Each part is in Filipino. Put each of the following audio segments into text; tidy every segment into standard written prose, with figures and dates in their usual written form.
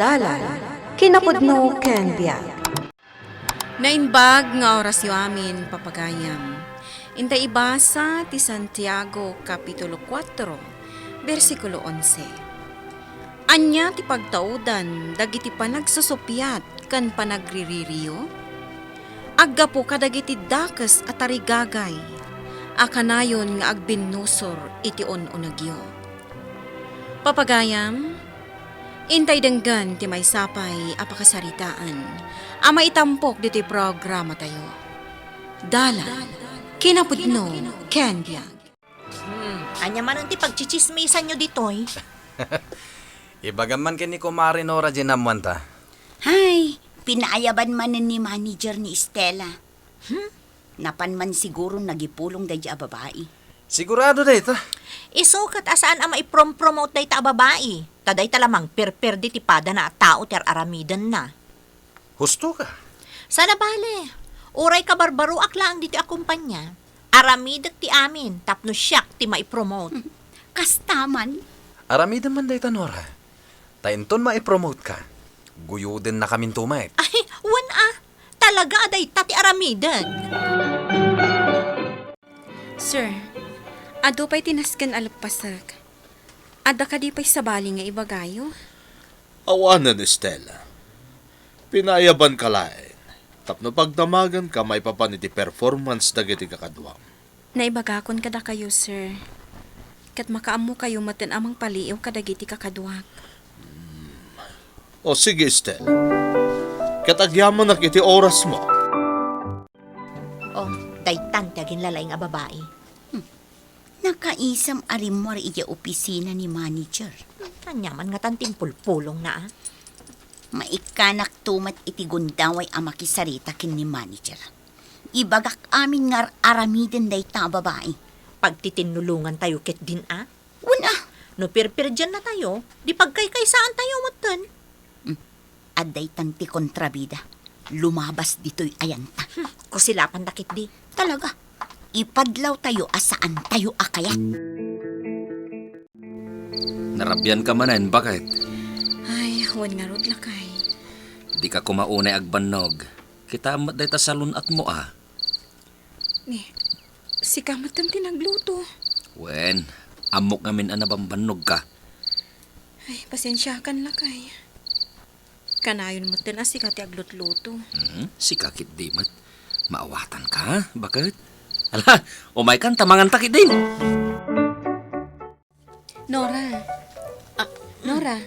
Dalan, kinapudno ken biag. Nainbag nga oras yu amin, papagayam. Inta ibasa ti Santiago Kapitulo 4, versikulo 11. Anya ti pagtaudan, dagiti panagsusupyat, kan panagriririyo? Aggapo kadagiti dakes at tarigagay, akanayon nga agbinusor iti ununagyo. Papagayam, intay denggan ti may sapay apakasaritaan, ama itampok diti programa tayo. Dalan, kinapudno, ken biag. Anya man ang ti pagchichismisan nyo ditoy. Ibagaman kini kumari Nora dinamuan ta. Hay, pinaayaban man ni manager ni Estela. Napan man siguro nagipulong dahi a babae. Sigurado day ta. Isukat asaan ang maiprom-promote day ta babae. Taday talamang per di tipada na tao ter aramidan na. Husto ka. Sana bale, uray ka barbaro akla ang diti akumpanya. Aramidak ti amin, tapno siyak ti maipromote. Kastaman, Aramida man day ta Nora. Tainton maipromote ka. Guyudin na kamin tumayt. Ay, wan talaga aday tati aramidan. Sir, ado pa'y tinasken alagpasak. Ada ka di pa'y sabali nga ibagayo? Awanan, Estela. Pinayaban ka lain. Tapno pagdamagan ka may papaniti performance dagiti kakadwam. Naibagakon kada kayo, sir. Kat makaammo kayo matin amang paliiw kadagiti kakadwak. O sige, Estela. Katagyaman na kiti oras mo. Oh, daytan tagin lalay nga babae. nakaisam arimor iya opisina ni manager. Anyaman nga tanting pulpulong na Maikanak tumat iti gundaway amakisarita kin ni manager. Ibagak amin ngar aramiden day ta babae. Pagtitinulungan tayo ket din Una, No pirpir dyan na tayo, di pagkaykaysaan tayo matan. aday tanti kontrabida. Lumabas dito'y ayanta. Kusilapan dakit di. Talaga, ipadlaw tayo asaan tayo akayat. Narabyan ka manan, bakit? Ay, huwag nga rod lakay. Di ka kumaunay agbannog. Kita amat day ta salunat mo Ni, si kamat ang tinagluto. Wen, amok ngamin anabambannog ka. Ay, pasensya kan lakay. Kanayon mo tin si kati aglutluto. Si kakit di mat. Maawatan ka, bakit? Ala, umay kan tamangan takit din. Nora. Nora.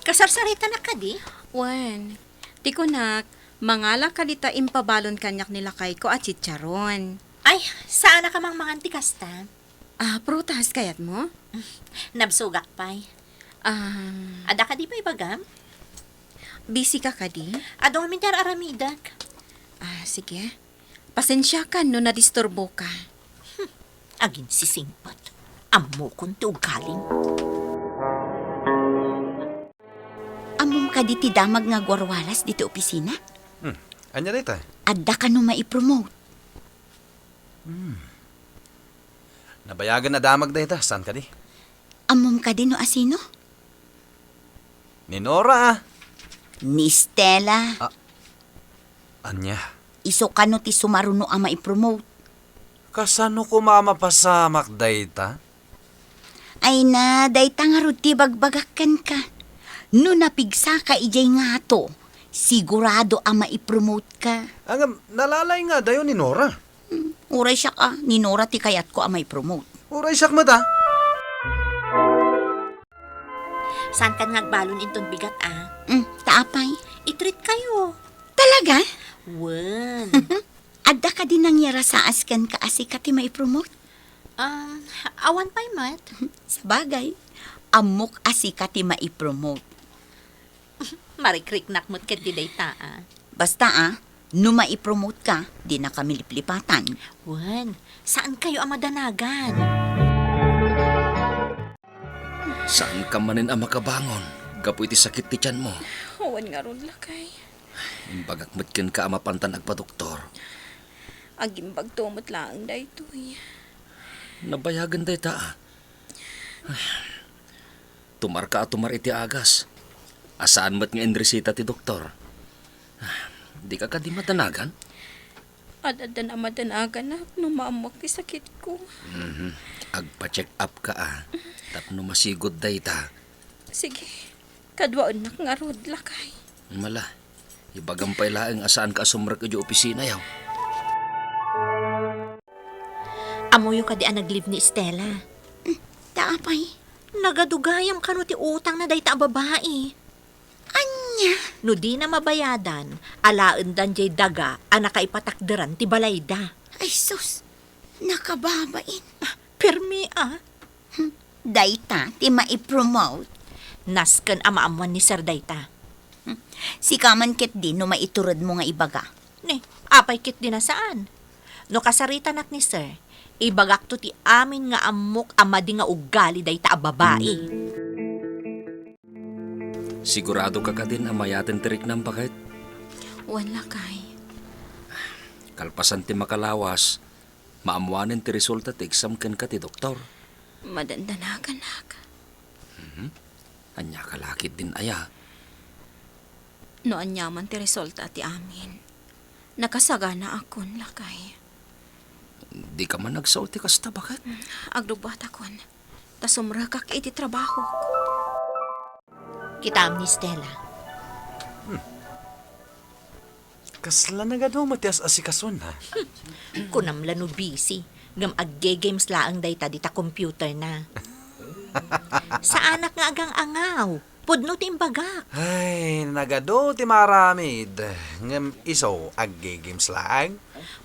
Kasarsarita na ka di. Wan. Di ko nak, mangala ka dita impabalon kanyak nila kay ko at chicharon. Ay, saan na ka mang mangantikas ta? Prutas kayat mo? Nabsugak pa'y. Ada ka di pa ibagam? Busy ka di? Adong mintar aramidak. Sige. Pasensya ka no nadisturbo ka. Agin sisingpat. Ammo kong tugaling. Amom ka di ti damag nga gwarwalas dito opisina? Anya dita? Adda ka no maipromote. Nabayagan na damag dita. Saan ka di? Amom ka di no asino? Ni Nora. Ni Stella. Anya? Iso ka no ti sumaruno ang maipromote. Kasano ko mamapasamak dita? Ay na, day tangarod ti bagbagakan ka. No napigsa ka ijay nga to, sigurado ang maipromote ka. Ang nalalay nga dayo ni Nora. Uray siya ka, ni Nora ti kayat ko ang maipromote. Uray siyak mata. Saan ka ngagbalon inton bigat Taapay. Itreat kayo. Talaga? Wan. Adda ka din nangyara sa askan ka asi ka ti maipromote. Awan pa'y mat. Sa bagay, amok asi ka ti maipromote. Marikrik nakmut ket di dayta Basta no maipromote ka, di na kami liplipatan. Wan, saan kayo ang madanagan? Saan ka manin ang makabangon? Gapu iti sakit ti tiyan mo. Huwag nga rod lakay. Imbagak matkin ka ama pantan agpa-doktor. Agimbag tumot lang dahito eh. Nabayagan day ta. Tumar ka at tumar iti agas. Asaan mo't nga resita ti doktor? Di ka di matanagan? Adada na madanagan na numaamok ti sakit ko. Agpa-check up ka Tapno masigod dayta. Sige, kadwaon na nga rod lakay. Mala, ibagampay laeng asaan ka sumrag iti opisina yaw. Amoyo ka di ang nag-live ni Stella. Taapay. Nagadugayam ka no ti utang na dayta a babae. Anya? No di na mabayadan, alaan dan jay daga ang nakaipatakderan ti balayda. Ay sus, nakababain. Permi Dayta, ti maipromote. Nasken amaamuan ni Sir dayta. Si kaman ket din no maiturod mo nga ibaga. Ne, apay kit din na saan? No kasarita nak ni Sir, ibagak to ti amin nga amok amadi nga ugali dayta a babae. Sigurado ka din amayaten tirik ng bakit? Wan lakay. Kalpasan ti makalawas, maamuanin ti resulta ti exam ken ka ti doktor. Madandanagan nak. Anya kalakit din aya. No anyaman ti resulta ti amin. Nakasagana akon lakay. Di ka man nagsaw ti kasta bakit? Agdubat akon. Tasumrakak iti trabaho ko. Kita ni Stella. Kasla na gado matias asikason ha. Kunamla no busy. Ngam agge-games laang dayta dita computer na. Sa anak nga agang angaw. Pudno ti imbagak. Ay, nagado ti maramid. Ngem iso, agge-games laang.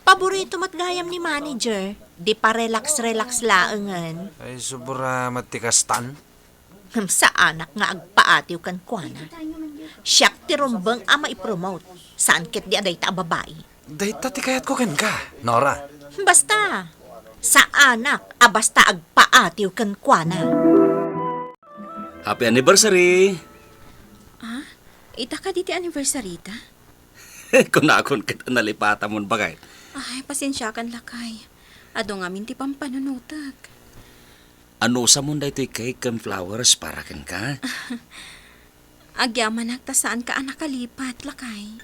Paborito matgayam ni manager. Di pa relax-relax laangan. Ay, sobra matikastan. Sa anak nga agpaatiw kan kuana. Siyak ti rumbang ama i-promote. Saan ket di aday ta babae. Dahita ti kayat ko ken ka, Nora. Basta. Sa anak, basta agpaatiw kan kuana. Happy anniversary! Ita ka diti anniversary ta? Kung akon kita nalipata mo bakit? Ay, pasensya kan lakay. Ado nga minti pampanunutag. Ano sa munda ito'y cake and flowers para ken ka? Agyaman ta saan ka anak kalipat lakay.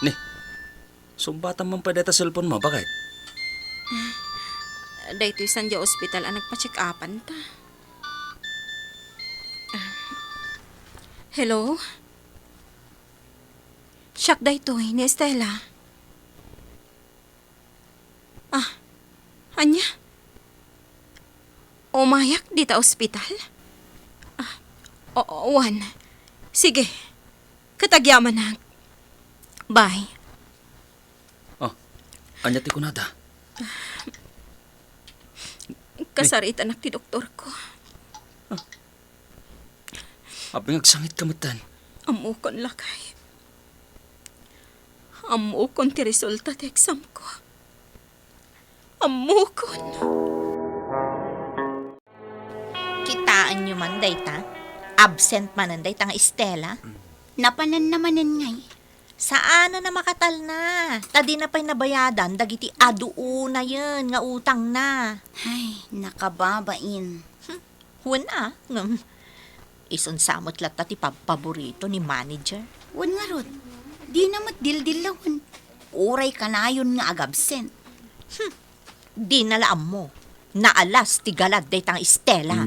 Ni, sumbatan man pa data cellphone mo, bakit? Daytoy Sanja Hospital ang nagpa-check upan ta. Hello? Siyak daytoy ni Estela. Anya? Umayak dita ospital? Wan. Sige. Katagyaman na. Bye. Anya ti kunada? Kasarit anak ti doktor ko. Abing agsangit kamatan. Amukon lakay. Amukon ti resulta ti exam ko. Amukon. Kitaan nyo man dayta. Absent man ang dayta nga Estela. Napanan namanen ngay. Saan na makatal na? Tadi na pa'y nabayadan, dagiti aduo na yun, nga utang na. Ay, nakababain. Wala, ison samot lata ti paborito ni manager. Wan nga rod, di namat dildilawon. Uray ka na yun nga agabsent. Di nalaam mo, naalas ti galad daytang Estela.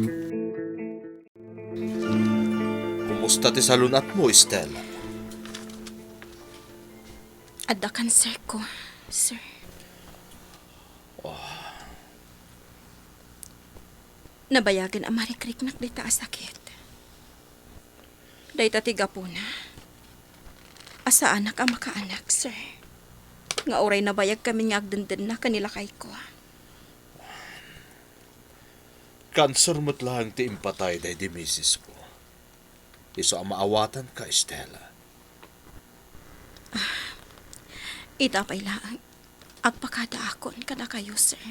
Kumusta ti salunat mo, Stella? Adda cancer ko, sir. Nabayagan ang marikrik dita asakit. Dayta tiga po na. Asa anak ang makaanak, sir. Nga oray nabayag kami nga agdenden na kanila kay ko. Cancer mo't lang ti impatay day di misis ko. Iso ang maawatan ka, Stella. Ita pa'y laang. Agpakada akon kada kayo, sir.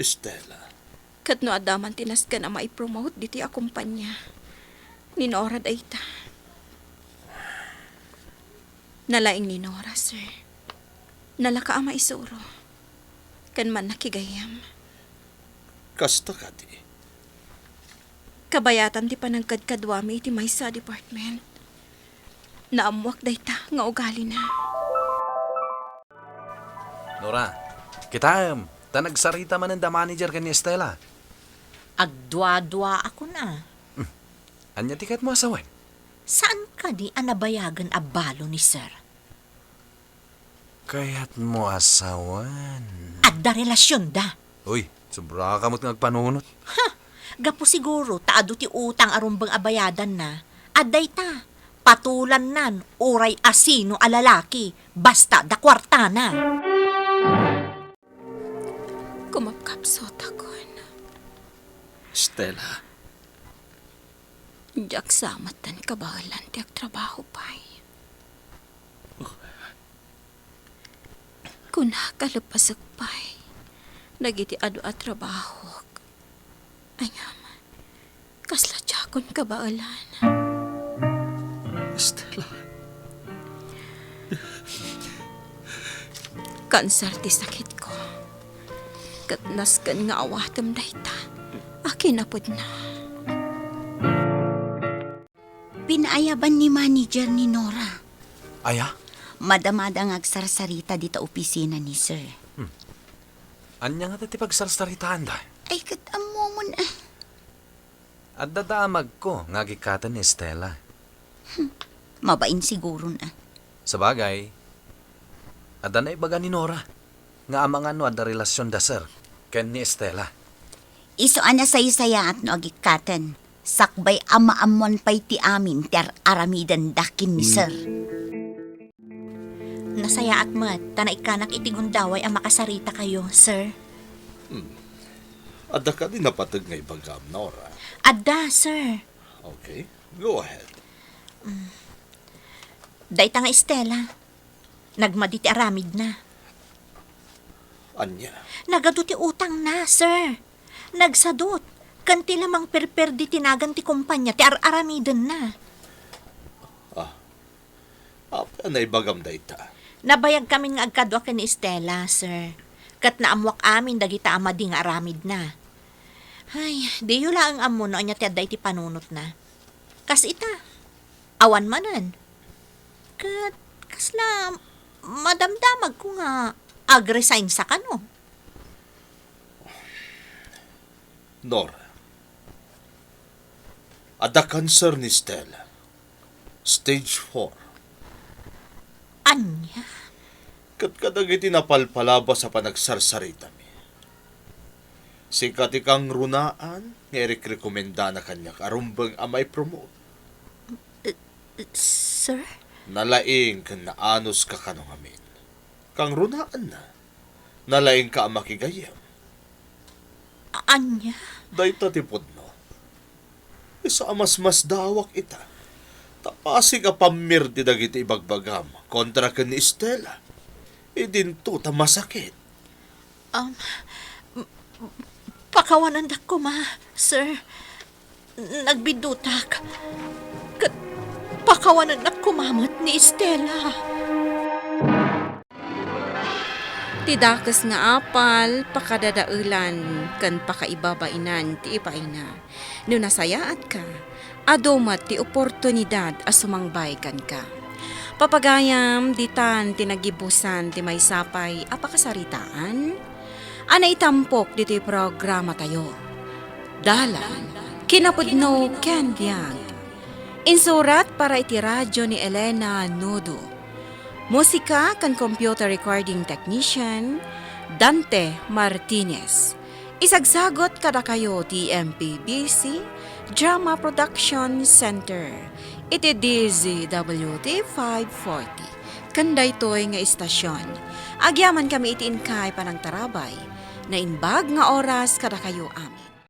Stella, Kat no adaman tinas ka na maipromote diti a kumpanya. Ni Nora dayta. Nalaing ni Nora, sir. Nalaka ang maisuro. Kan man nakigayam. kasta ka di. kabayatan ti panangkad kadwami iti maysa department. Naamwak dayta nga ugali na. Nora, kita nagsarita man ang manager ka ni Estela. Agdwa-dwa ako na. Anya tikat mo asawan? Saan ka di anabayagan abalo ni sir? Kaya't mo asawan. Adda relasyon da. Uy, sobra ka mo't nagpanunot. Gapo siguro, taado ti utang arumbang abayadan na. Adday ta, patulan nan, uray asino alalaki, basta da kwarta na. Kumapkapsot ako na. Stella, Diyak samatan kabalan ti agtrabaho pa'y. Kuna kalupasak pa'y. Nagiti adu at trabaho. Ayam, kasla tiyakon kabaalan. Stella, Kansar ti sakit ko. Katnaskan nga awatam dayta. Akin na pod na. Pinaayaban ni manager ni Nora. Aya, Madamadang agsarsarita dita opisina ni sir. anya nga ti pagsarsaritaan da. Ay, katamo mo na. At dadamag ko nga gikatan ni Estela. Mabain siguro na. Sa bagay, ada na ibaga ni Nora. Nga amangan no ada relasyon da sir, ken ni Estela. Iso ana saya at no agikatan. Sakbay ama-amon pa'y ti amin ter aramidan dakin ni sir. Nasaya at mat, tanay kanak itigundaway ang makasarita kayo, sir. adda ka din napatag nga ibagam, Nora. Adda, sir. Okay, go ahead. Dayta nga Estela. Nagmaditi aramid na. Anya, Nagado ti utang na, sir. Nagsadot. Kanti lamang perper di tinagan ti kumpanya ti aramidan na. apa na ibagam dayta? Nabayag kami nga agkadwa ni Estela, sir. Kat naamwak amin dagita amadi nga aramid na. Ay, di yula ang amo no anya ti adday ti panunot na. Kas ita, awan manan. Kat, kasla, madamdamag ko nga ag-resign sa kano. Nora, adda cancer ni Stella. Stage 4. Anya? Kat kadagiti napalpalaba sa panagsarsarita mi. Sikat ikang runaan, nga rekomenda na kanya karumbang amay promote. Sir? Nalaing kan naanos ka kanong amin. Kang runaan na, nalaing ka ang makigayam. Anya? Dayta tipod no. Isa mas dawak ita. Tapasi ka pamir di dagiti ibagbagam kontra ka ni Estela. Idinto ta masakit. Pakawanan da ko, ma, sir. Nagbidutak. Pakawanan na kumamat ni Estela. Tidakas nga apal, pakadadaulan, kan pakaibabainan ti ipaina. No nasayaat ka, adomat ti oportunidad as sumangbay kan ka. Papagayam, ditan, tinagibusan, ti may sapay, apakasaritaan. Ana itampok dito'y programa tayo. Dalan, kinapudno Ken Diag. Insurat para iti radyo ni Elena Nudo. Musika kan computer recording technician, Dante Martinez. Isagsagot kada kayo ti MPBC Drama Production Center. Iti DZWT 540. Kanday toy nga istasyon. Agyaman kami iti inkay panang tarabay. Na inbag nga oras kada kayo amin.